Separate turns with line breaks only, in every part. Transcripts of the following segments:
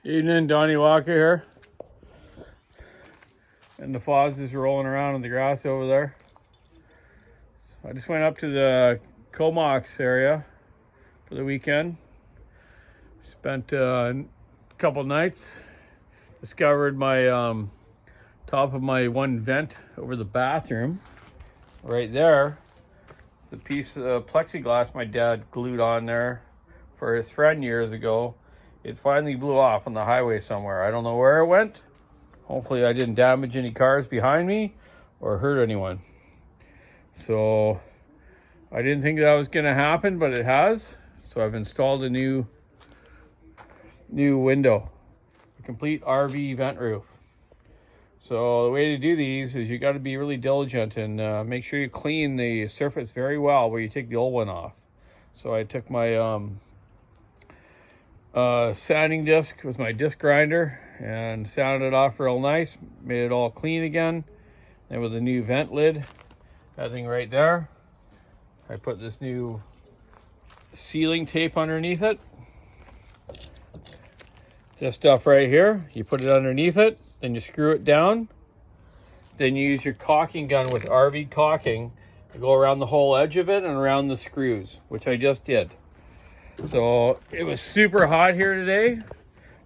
Evening, Donny Walker here. And the Foz is rolling around in the grass over there. So I just went up to the Comox area for the weekend. Spent a couple nights. Discovered my top of my one vent over the bathroom. Right there. The piece of plexiglass my dad glued on there for his friend years ago. It finally blew off on the highway somewhere. I don't know where it went. Hopefully I didn't damage any cars behind me or hurt anyone. So I didn't think that was going to happen, but it has. So I've installed a new window, a complete RV vent roof. So the way to do these is you got to be really diligent and make sure you clean the surface very well where you take the old one off. So I took my sanding disc with my disc grinder and sanded it off real nice, made it all clean again. And with a new vent lid, that thing right there, I put this new sealing tape underneath it. This stuff right here, you put it underneath it, then you screw it down. Then you use your caulking gun with RV caulking to go around the whole edge of it and around the screws, which I just did. So it was super hot here today,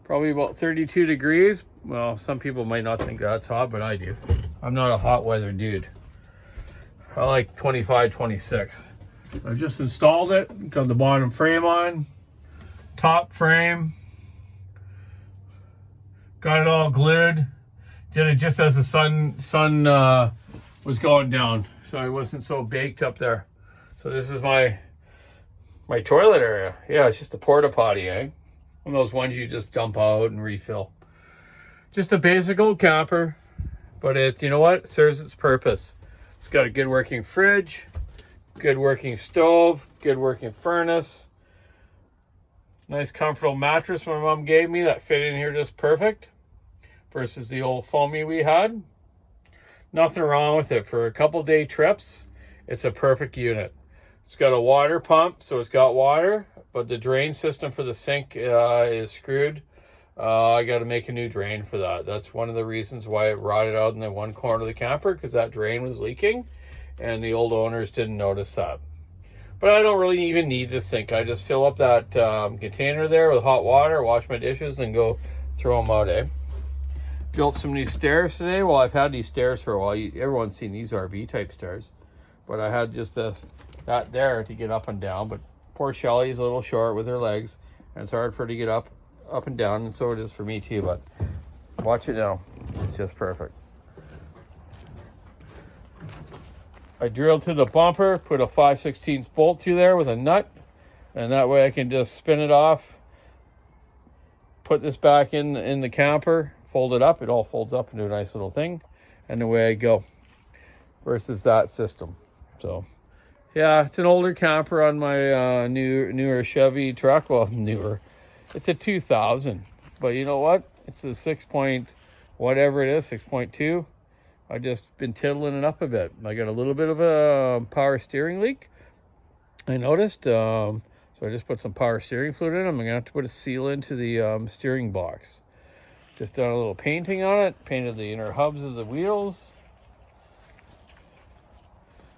probably about 32 degrees. Well, some people might not think that's hot, but I do. I'm not a hot weather dude. I like 25, 26. I've just installed it, got the bottom frame on, top frame, got it all glued. Did it just as the sun was going down, so I wasn't so baked up there. So this is my toilet area. Yeah, it's just a porta potty, eh? One of those ones you just dump out and refill. Just a basic old camper, but you know what? It serves its purpose. It's got a good working fridge, good working stove, good working furnace. Nice comfortable mattress my mom gave me that fit in here just perfect versus the old foamy we had. Nothing wrong with it. For a couple day trips, it's a perfect unit. It's got a water pump, so it's got water, but the drain system for the sink is screwed. I got to make a new drain for that. That's one of the reasons why it rotted out in the one corner of the camper, because that drain was leaking, and the old owners didn't notice that. But I don't really even need the sink. I just fill up that container there with hot water, wash my dishes, and go throw them out, eh? Built some new stairs today. Well, I've had these stairs for a while. Everyone's seen these RV type stairs, but I had just that there to get up and down. But poor Shelly's a little short with her legs, and it's hard for her to get up and down, and so it is for me too. But watch it now. It's just perfect. I drilled to the bumper, put a 5/16 bolt through there with a nut, and that way I can just spin it off, put this back in the camper, fold it up. It all folds up into a nice little thing, and away I go, versus that system. So yeah, it's an older camper on my newer Chevy truck. Well, newer. It's a 2000, but you know what? It's a 6 point, whatever it is, 6.2. I've just been tiddling it up a bit. I got a little bit of a power steering leak, I noticed. So I just put some power steering fluid in. I'm going to have to put a seal into the steering box. Just done a little painting on it. Painted the inner hubs of the wheels.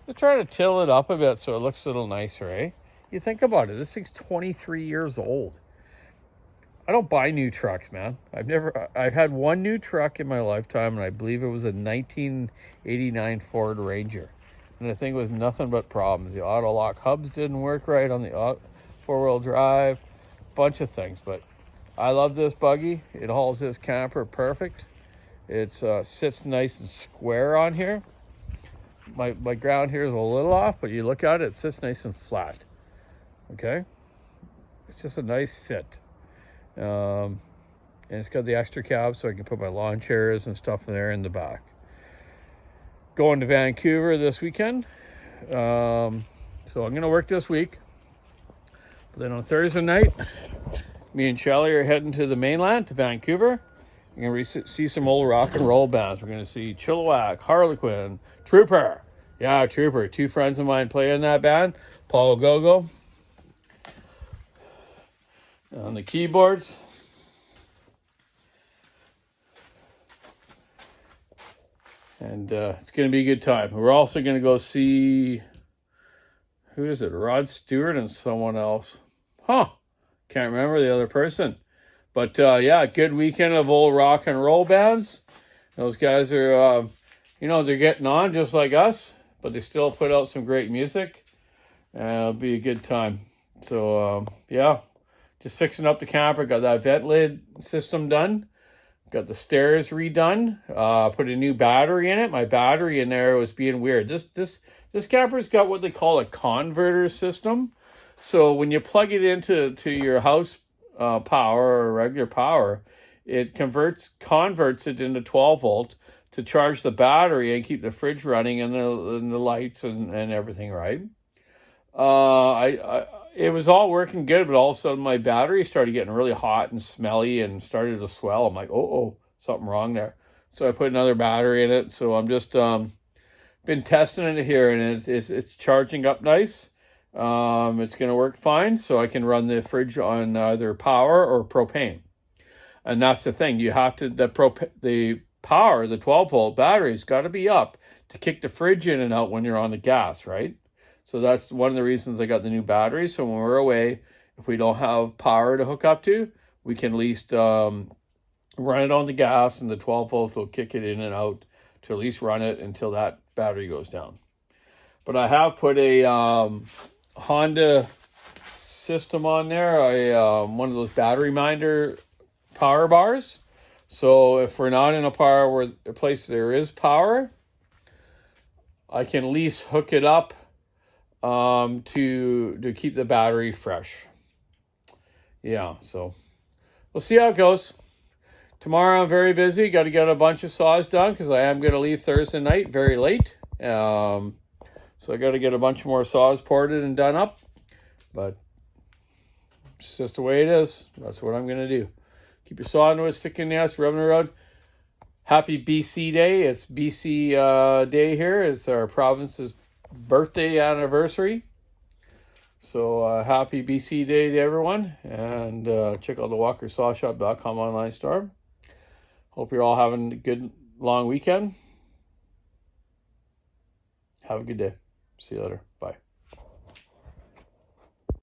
To try to till it up a bit so it looks a little nicer, eh? You think about it. This thing's 23 years old. I don't buy new trucks, man. I've had one new truck in my lifetime, and I believe it was a 1989 Ford Ranger. And the thing was nothing but problems. The auto lock hubs didn't work right on the four-wheel drive, bunch of things. But I love this buggy. It hauls this camper perfect. It sits nice and square on here. My ground here is a little off, but you look at it, it sits nice and flat. Okay? It's just a nice fit. And it's got the extra cab so I can put my lawn chairs and stuff in there in the back. Going to Vancouver this weekend. So I'm going to work this week. But then on Thursday night, me and Shelly are heading to the mainland, to Vancouver. We're going to see some old rock and roll bands. We're going to see Chilliwack, Harlequin, Trooper. Yeah, Trooper. Two friends of mine play in that band. Paul Gogo – on the keyboards. And it's going to be a good time. We're also going to go see, who is it? Rod Stewart and someone else. Huh. Can't remember the other person. But yeah, good weekend of old rock and roll bands. Those guys are, they're getting on just like us, but they still put out some great music. And it'll be a good time. So, yeah, just fixing up the camper. Got that vent lid system done. Got the stairs redone. Put a new battery in it. My battery in there was being weird. This camper's got what they call a converter system. So when you plug it into your house power or regular power, it converts it into 12 volt to charge the battery and keep the fridge running and the lights and everything, right? It was all working good, but all of a sudden my battery started getting really hot and smelly and started to swell. I'm like, oh, something wrong there. So I put another battery in it. So I'm just been testing it here, and it's charging up nice. It's going to work fine, so I can run the fridge on either power or propane. And that's the thing. You have to, the power, the 12 volt battery's got to be up to kick the fridge in and out when you're on the gas, right? So that's one of the reasons I got the new battery. So when we're away, if we don't have power to hook up to, we can at least run it on the gas, and the 12 volt will kick it in and out to at least run it until that battery goes down. But I have put a Honda system on there, one of those battery minder power bars. So if we're not in a place there is power, I can at least hook it up to keep the battery fresh. Yeah, so we'll see how it goes. Tomorrow I'm very busy. Got to get a bunch of saws done because I am going to leave Thursday night very late. So I got to get a bunch more saws ported and done up. But it's just the way it is. That's what I'm going to do. Keep your saw into it, stick in the ass, rubbing the road. Happy BC Day. It's BC Day here. It's our province's birthday anniversary. So happy BC Day to everyone. And check out the walkersawshop.com online store. Hope you're all having a good long weekend. Have a good day. See you later.